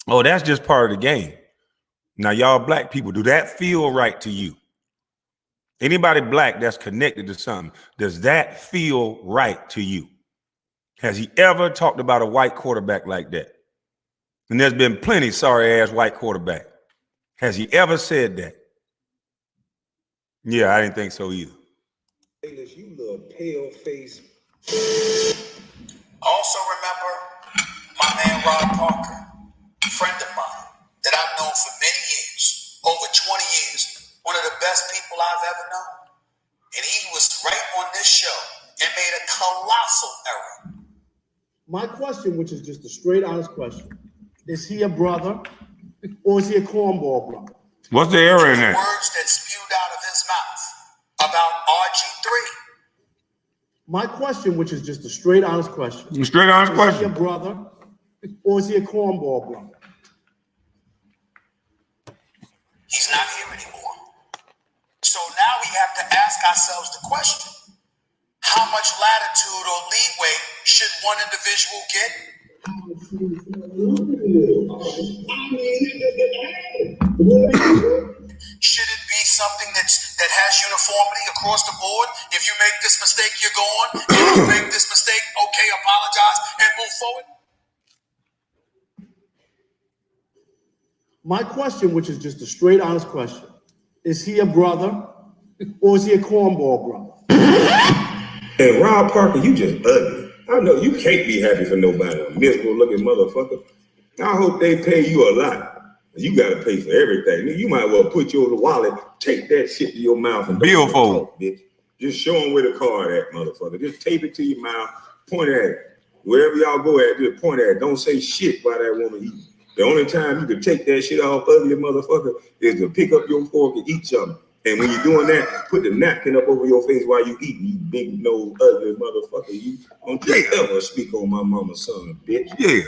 Speaker 1: oh, that's just part of the game. Now, y'all black people, do that feel right to you? Anybody black that's connected to something, does that feel right to you? Has he ever talked about a white quarterback like that? And there's been plenty sorry ass white quarterback. Has he ever said that? Yeah, I didn't think so either.
Speaker 9: You little pale face.
Speaker 4: Also remember my man Rob Parker, a friend of mine that I've known for many years, over 20 years, one of the best people I've ever known. And he was right on this show and made a colossal error.
Speaker 2: My question, which is just a straight, honest question, is he a brother or is he a cornball brother?
Speaker 1: What's the error in
Speaker 4: The
Speaker 1: that?
Speaker 4: words that spewed out of his mouth about RG3.
Speaker 2: My question, which is just a straight, honest question,
Speaker 1: Straight honest
Speaker 2: is he a
Speaker 1: question.
Speaker 2: brother or is he a cornball brother?
Speaker 4: He's not here anymore. So now we have to ask ourselves the question, how much latitude or leeway should one individual get? Should it be something that has uniformity across the board? If you make this mistake, you're gone. If you make this mistake, okay, apologize and move forward.
Speaker 2: My question, which is just a straight, honest question, is he a brother or is he a cornball brother?
Speaker 1: And Rob Parker, you just ugly. I know you can't be happy for nobody. A miserable looking motherfucker. I hope they pay you a lot. You gotta pay for everything. You might well put your wallet, take that shit to your mouth and billfold, bitch. Just show them where the card at, motherfucker. Just tape it to your mouth, point at it. Wherever y'all go at, just point at it. Don't say shit by that woman eating. The only time you can take that shit off, ugly motherfucker, is to pick up your fork and eat something. And when you're doing that, put the napkin up over your face while you eating, you big nose ugly motherfucker. You don't just ever speak on my mama's son, bitch. Yeah.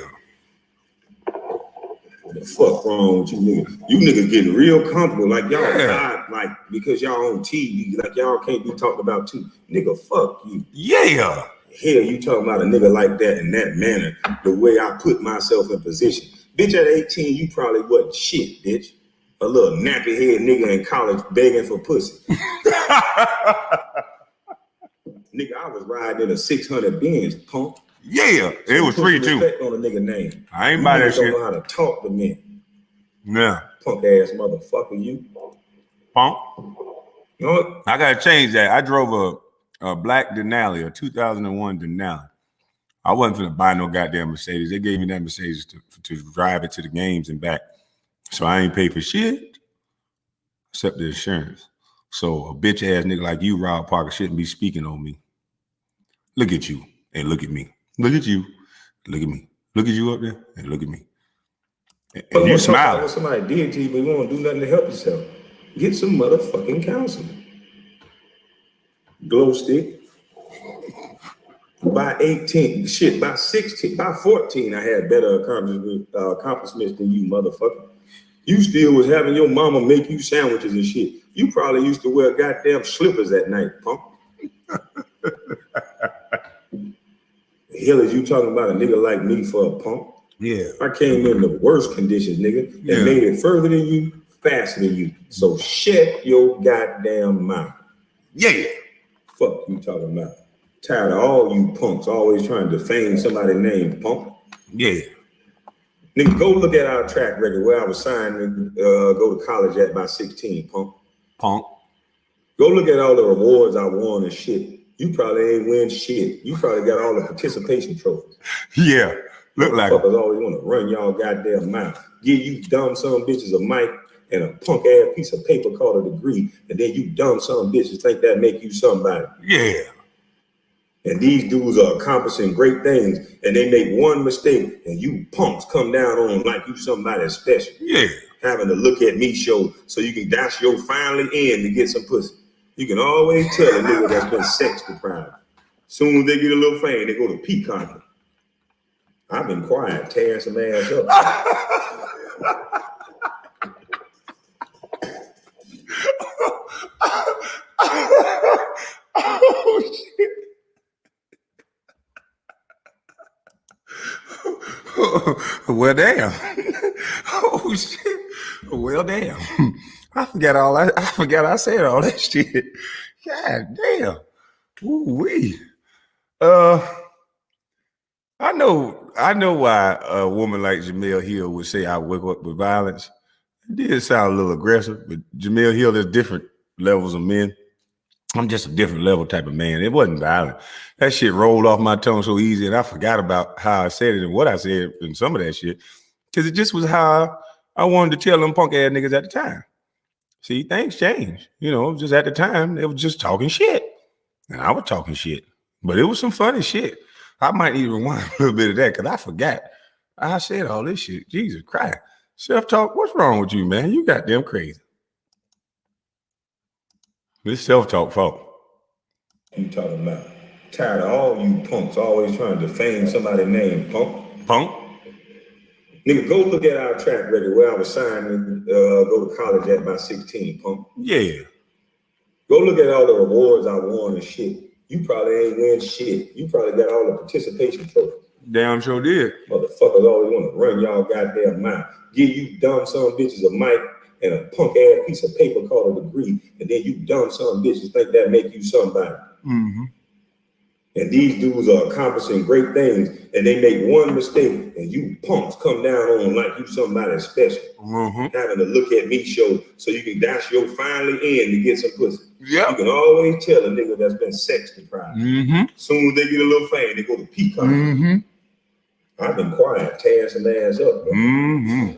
Speaker 1: What the fuck wrong with you niggas? You niggas getting real comfortable, like y'all hot, like because y'all on TV, like y'all can't be talked about too. Nigga, fuck you. Yeah. Hell, you talking about a nigga like that in that manner, the way I put myself in position. Bitch, at 18, you probably wasn't shit, bitch. A little nappy head nigga in college begging for pussy. Nigga, I was riding in a 600 Benz, punk. Yeah, it was free too. Respect on a nigga name. I ain't buy that shit. Don't know how to talk to men. Yeah. Punk ass motherfucker, you. Punk. You know what? I gotta change that. I drove a black Denali, a 2001 Denali. I wasn't gonna buy no goddamn Mercedes. They gave me that Mercedes to drive it to the games and back. So I ain't pay for shit except the insurance. So a bitch ass nigga like you, Rob Parker, shouldn't be speaking on me. Look at you and look at me. Look at you. Look at me. Look at you up there and look at me. And you smile. What somebody did to you, but you won't do nothing to help yourself. Get some motherfucking counseling. Glow stick. By 18, shit, by 16, by 14, I had better accomplishments than you, motherfucker. You still was having your mama make you sandwiches and shit. You probably used to wear goddamn slippers at night, punk. The hell is you talking about a nigga like me for a punk? Yeah. I came in the worst conditions, nigga, and made it further than you, faster than you. So shut your goddamn mouth. Yeah. Fuck you talking about. Tired of all you punks always trying to defame somebody's name, punk. Yeah. Nigga, go look at our track record where I was signed to go to college at by 16, punk. Punk. Go look at all the awards I won and shit. You probably ain't win shit. You probably got all the participation trophies. Yeah. Look like fuckers always want to run y'all goddamn mouth. Give you dumb son bitches a mic and a punk ass piece of paper called a degree, and then you dumb son bitches think that make you somebody. Yeah. And these dudes are accomplishing great things, and they make one mistake, and you punks come down on them like you somebody special. Yeah. Having a look at me show so you can dash your finally in to get some pussy. You can always tell a nigga that's been sex deprived. Soon as they get a little fame, they go to peacocking. I've been quiet, tearing some ass up. Oh, shit. Well, damn. Oh, shit. Well, damn. I forgot I said all that shit. God damn. Ooh-wee. I know why a woman like Jemele Hill would say I wake up with violence. It did sound a little aggressive, but Jemele Hill, there's different levels of men. I'm just a different level type of man. It wasn't violent. That shit rolled off my tongue so easy, and I forgot about how I said it and what I said in some of that shit, because it just was how I wanted to tell them punk ass niggas at the time. See, things change. You know, just at the time, they were just talking shit. And I was talking shit. But it was some funny shit. I might need to rewind a little bit of that because I forgot. I said all this shit. Jesus Christ. Self-talk, what's wrong with you, man? You goddamn crazy. This self-talk fault. You talking about? Tired of all you punks always trying to defame somebody's name, punk. Punk? Nigga, go look at our track record where I was signed and go to college at by 16, punk. Yeah. Go look at all the awards I won and shit. You probably ain't win shit. You probably got all the participation trophies. Damn sure did. Motherfuckers always want to run y'all goddamn mouth. Give you dumb son bitches a mic and a punk ass piece of paper called a degree, and then you dumb son bitches think that make you somebody. Mm-hmm. And these dudes are accomplishing great things, and they make one mistake, and you punks come down on them like you somebody special. Mm-hmm. Having a look at me show so you can dash your finally in to get some pussy. Yep. You can always tell a nigga that's been sex deprived. Mm-hmm. Soon as they get a little fame, they go to peacock. Mm-hmm. I've been quiet, tearing some ass up. Mm-hmm.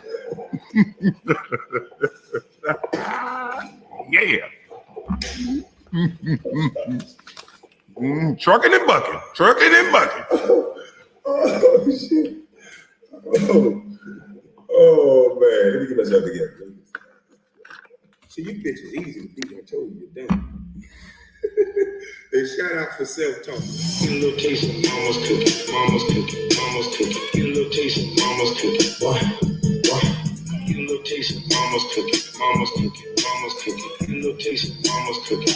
Speaker 1: Yeah. Trucking and bucking. Trucking and bucking. Oh, shit. Oh, man. Let me get myself together. See, you bitches easy to beat. I told you you're done. They shout out for self-talk. Get a little taste of mama's cookie. Mama's cookie. Mama's cookie. Get a little taste of mama's cookie. What? Get a little taste of mama's cookie. Mama's cookie. Mama's cookie. Get a little taste of mama's cookie.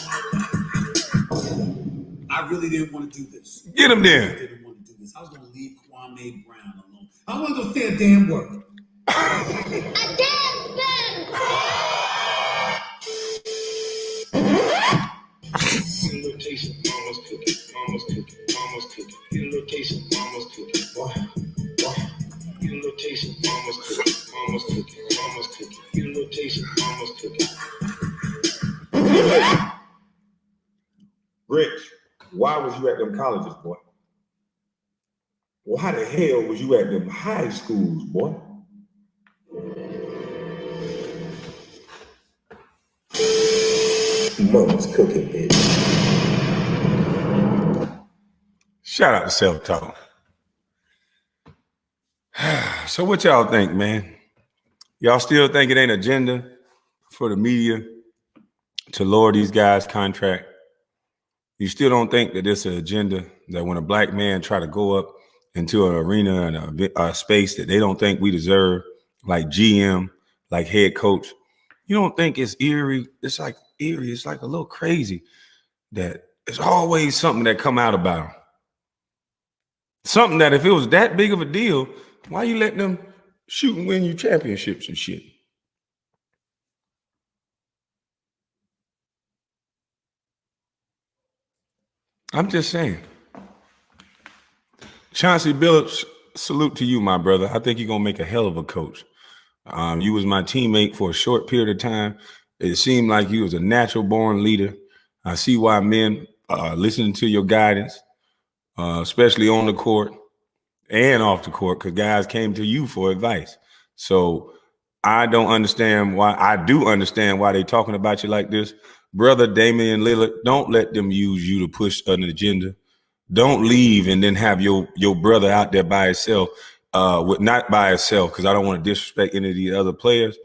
Speaker 8: I really didn't want to do this.
Speaker 1: Get him there.
Speaker 8: I didn't want to do this. I was going to leave Kwame Brown alone. I wasn't going to say a damn word.
Speaker 1: Get a little taste of mama's cookie. Mama's cookie. Mama's cookie. Get a little taste of mama's cookie. What? Get a little taste of mama's cookie. Mama's cookie. Mama's cookie. Get a little taste of mama's cookie. Rich, why was you at them colleges, boy? Why the hell was you at them high schools, boy? Mama's cooking, bitch. Shout out to self-talk. So what y'all think, man? Y'all still think it ain't agenda for the media to lower these guys' contract? You still don't think that it's an agenda that when a black man try to go up into an arena and a space that they don't think we deserve, like GM, like head coach, you don't think it's eerie? It's like eerie. It's like a little crazy that it's always something that come out about them. Something that if it was that big of a deal, why you letting them shoot and win you championships and shit? I'm just saying. Chauncey Billups, salute to you, my brother. I think you're going to make a hell of a coach. You was my teammate for a short period of time. It seemed like you was a natural born leader. I see why men are listening to your guidance, especially on the court and off the court, because guys came to you for advice. So I don't understand why. I do understand why they're talking about you like this. Brother Damian Lillard, don't let them use you to push an agenda. Don't leave and then have your brother out there by himself, not by himself, because I don't want to disrespect any of the other players.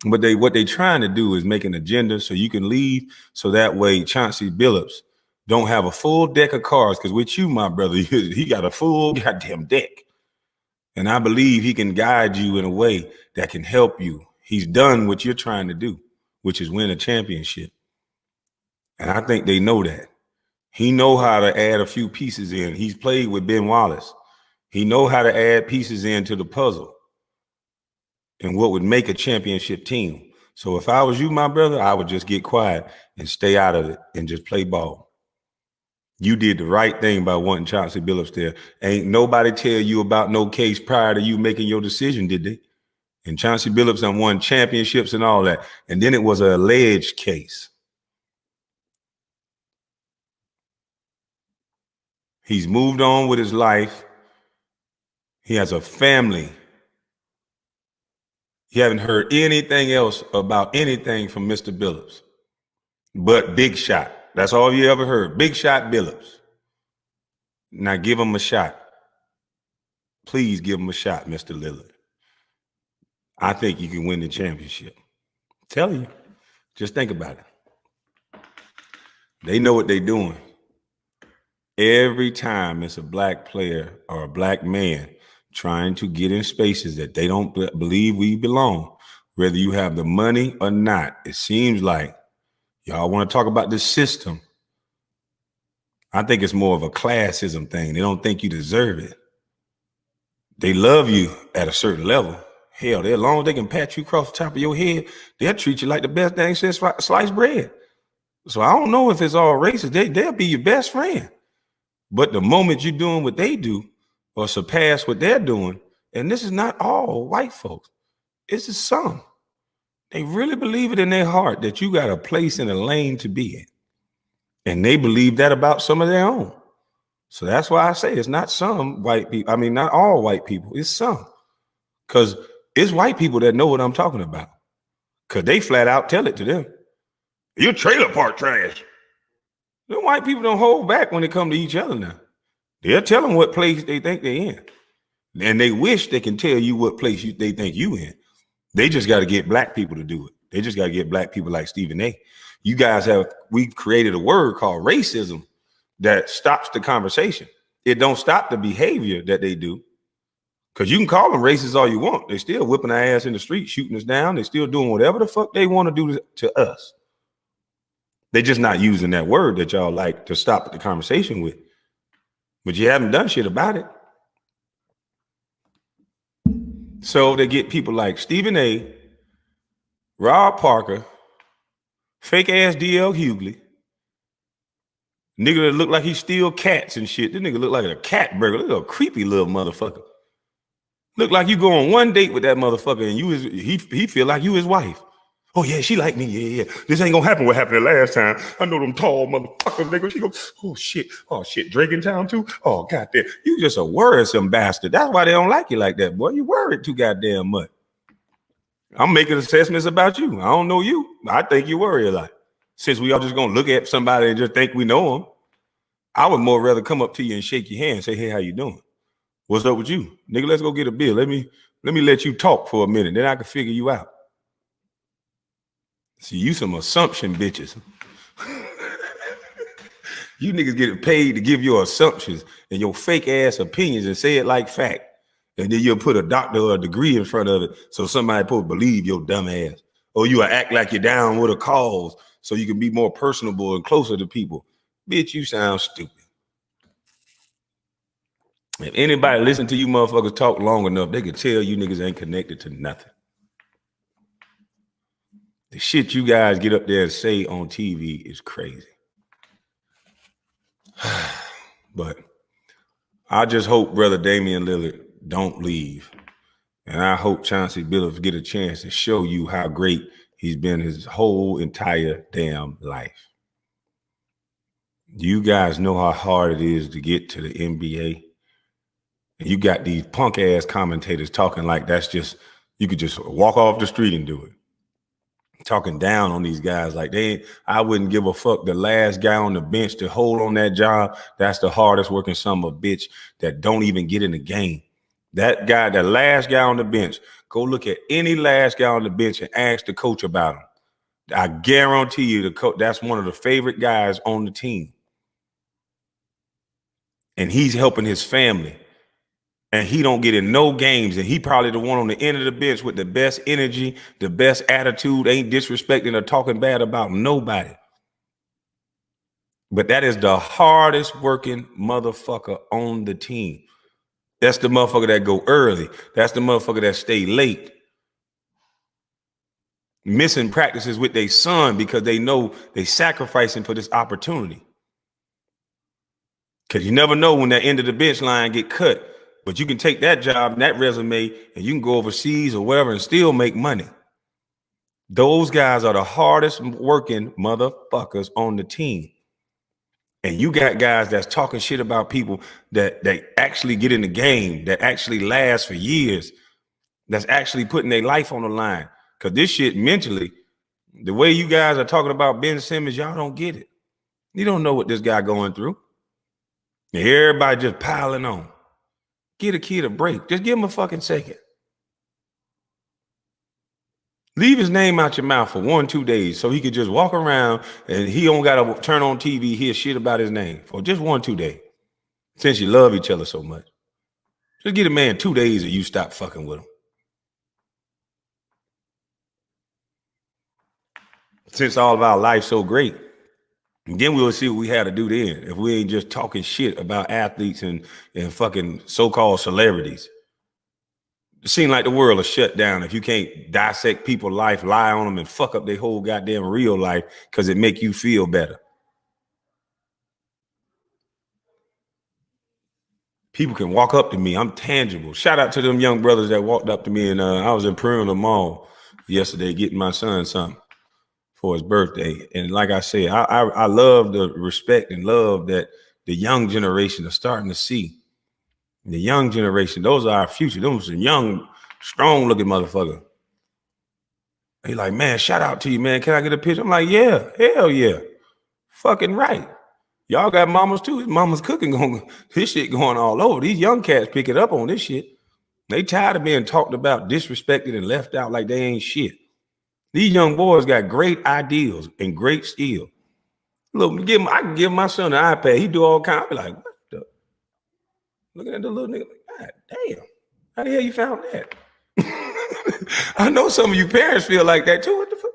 Speaker 1: But what they trying to do is make an agenda so you can leave, so that way Chauncey Billups don't have a full deck of cards. Because with you, my brother, he got a full goddamn deck. And I believe he can guide you in a way that can help you. He's done what you're trying to do, which is win a championship. And I think they know that. He know how to add a few pieces in. He's played with Ben Wallace. He know how to add pieces into the puzzle and what would make a championship team. So if I was you, my brother, I would just get quiet and stay out of it and just play ball. You did the right thing by wanting Chauncey Billups there. Ain't nobody tell you about no case prior to you making your decision, did they? And Chauncey Billups done won championships and all that. And then it was an alleged case. He's moved on with his life. He has a family. You haven't heard anything else about anything from Mr. Billups but Big Shot. That's all you ever heard. Big Shot Billups. Now give him a shot. Please give him a shot, Mr. Lillard. I think you can win the championship. I'm telling you. Just think about it. They know what they're doing. Every time it's a black player or a black man trying to get in spaces that they don't believe we belong, whether you have the money or not, it seems like y'all want to talk about the system. I think it's more of a classism thing. They don't think you deserve it. They love you at a certain level. Hell, as long as they can pat you across the top of your head, they'll treat you like the best thing since sliced bread. So I don't know if it's all racist. They'll be your best friend. But the moment you're doing what they do or surpass what they're doing, and this is not all white folks, it's just some. They really believe it in their heart that you got a place in a lane to be in. And they believe that about some of their own. So that's why I say it's not some white people. I mean, not all white people. It's some. Because it's white people that know what I'm talking about. Because they flat out tell it to them. Your trailer park trash. The white people don't hold back when it come to each other now. They'll tell them what place they think they're in. And they wish they can tell you what place they think you in. They just got to get black people to do it. They just got to get black people like Stephen A. We've created a word called racism that stops the conversation. It don't stop the behavior that they do. Because you can call them racist all you want. They still whipping our ass in the street, shooting us down. They still doing whatever the fuck they want to do to us. They're just not using that word that y'all like to stop the conversation with. But you haven't done shit about it. So they get people like Stephen A., Rob Parker, fake ass DL Hughley, nigga that look like he steal cats and shit. This nigga look like a cat burglar. Look at a creepy little motherfucker. Look like you go on one date with that motherfucker and he feel like you his wife. Oh yeah, she like me. Yeah. This ain't gonna happen what happened the last time. I know them tall motherfuckers, nigga. She go, oh shit, Drake in town too? Oh goddamn, you just a worrisome bastard. That's why they don't like you like that, boy. You worried too goddamn much. I'm making assessments about you. I don't know you. I think you worry a lot. Since we all just gonna look at somebody and just think we know them, I would more rather come up to you and shake your hand and say, hey, how you doing? What's up with you? Nigga, let's go get a beer. Let me let you talk for a minute. Then I can figure you out. See, you some assumption bitches. You niggas getting paid to give your assumptions and your fake ass opinions and say it like fact. And then you'll put a doctor or a degree in front of it so somebody will believe your dumb ass. Or you will act like you're down with a cause so you can be more personable and closer to people. Bitch, you sound stupid. If anybody listen to you motherfuckers talk long enough, they could tell you niggas ain't connected to nothing. The shit you guys get up there and say on TV is crazy. But I just hope brother Damian Lillard don't leave. And I hope Chauncey Billups get a chance to show you how great he's been his whole entire damn life. You guys know how hard it is to get to the NBA. And you got these punk ass commentators talking like that's just, you could just walk off the street and do it. talking down on these guys like they ain't, I wouldn't give a fuck. The last guy on the bench to hold on that job, that's the hardest working son of a bitch that don't even get in the game. That guy, the last guy on the bench, go look at any last guy on the bench and ask the coach about him. I guarantee you the coach, that's one of the favorite guys on the team. And he's helping his family. And he don't get in no games. And he probably the one on the end of the bench with the best energy, the best attitude, ain't disrespecting or talking bad about nobody. But that is the hardest working motherfucker on the team. That's the motherfucker that go early. That's the motherfucker that stay late. Missing practices with their son because they know they sacrificing for this opportunity. Because you never know when that end of the bench line get cut. But you can take that job and that resume and you can go overseas or wherever and still make money. Those guys are the hardest working motherfuckers on the team. And you got guys that's talking shit about people that actually get in the game, that actually last for years, that's actually putting their life on the line. Because this shit mentally, the way you guys are talking about Ben Simmons, y'all don't get it. You don't know what this guy going through. And everybody just piling on. Get a kid a break. Just give him a fucking second. Leave his name out your mouth for 1-2 days so he could just walk around and he don't got to turn on TV, hear shit about his name for just 1-2 days. Since you love each other so much. Just get a man 2 days and you stop fucking with him. Since all of our life's so great. And then we'll see what we had to do then if we ain't just talking shit about athletes and fucking so-called celebrities. It seems like the world is shut down if you can't dissect people's life, lie on them, and fuck up their whole goddamn real life because it make you feel better. People can walk up to me. I'm tangible. Shout out to them young brothers that walked up to me, and I was in Perimeter Mall yesterday getting my son something for his birthday. And like I said, I love the respect and love that the young generation are starting to see. The young generation, those are our future. Those are young, strong looking motherfucker. He like, man, shout out to you, man. Can I get a picture? I'm like, yeah, hell yeah. Fucking right. Y'all got mamas too. His mama's cooking, his shit going all over. These young cats picking up on this shit. They tired of being talked about, disrespected, and left out like they ain't shit. These young boys got great ideals and great skill. Look, I can give my son an iPad. He do all kinds. I be like, what the? Looking at the little nigga, like, God damn. How the hell you found that? I know some of you parents feel like that too. What the fuck?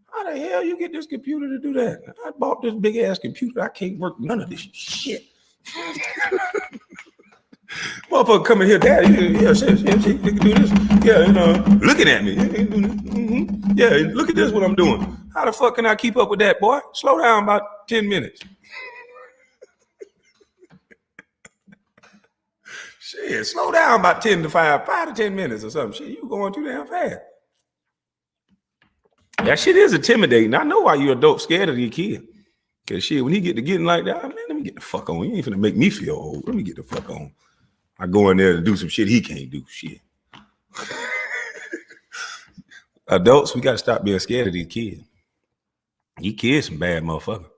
Speaker 1: How the hell you get this computer to do that? I bought this big ass computer. I can't work none of this shit. Motherfucker coming here, Daddy. Yeah, see, you can do this. Yeah, you know, looking at me. Mm-hmm. Yeah, look at this, what I'm doing. How the fuck can I keep up with that, boy? Slow down about 10 minutes. Shit, slow down about 5 to 10 minutes or something. Shit, you going too damn fast. That shit is intimidating. I know why you adult scared of your kid. Cause shit, when he get to getting like that, man, let me get the fuck on. You ain't finna make me feel old. Let me get the fuck on. I go in there to do some shit he can't do. Shit. Adults, we got to stop being scared of these kids. These kids some bad motherfuckers.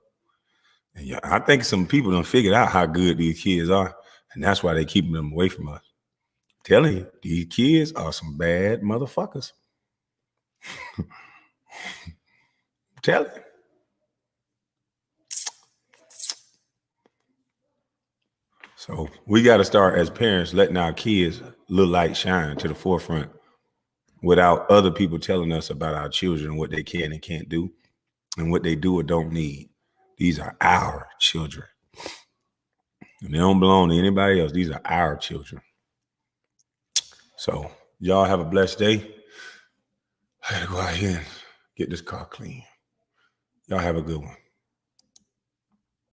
Speaker 1: And yeah, I think some people done figured out how good these kids are, and that's why they keeping them away from us. I'm telling you, these kids are some bad motherfuckers. I'm telling you. So we got to start as parents letting our kids little light shine to the forefront without other people telling us about our children, what they can and can't do and what they do or don't need. These are our children. And they don't belong to anybody else. These are our children. So y'all have a blessed day. I got to go out here and get this car clean. Y'all have a good one.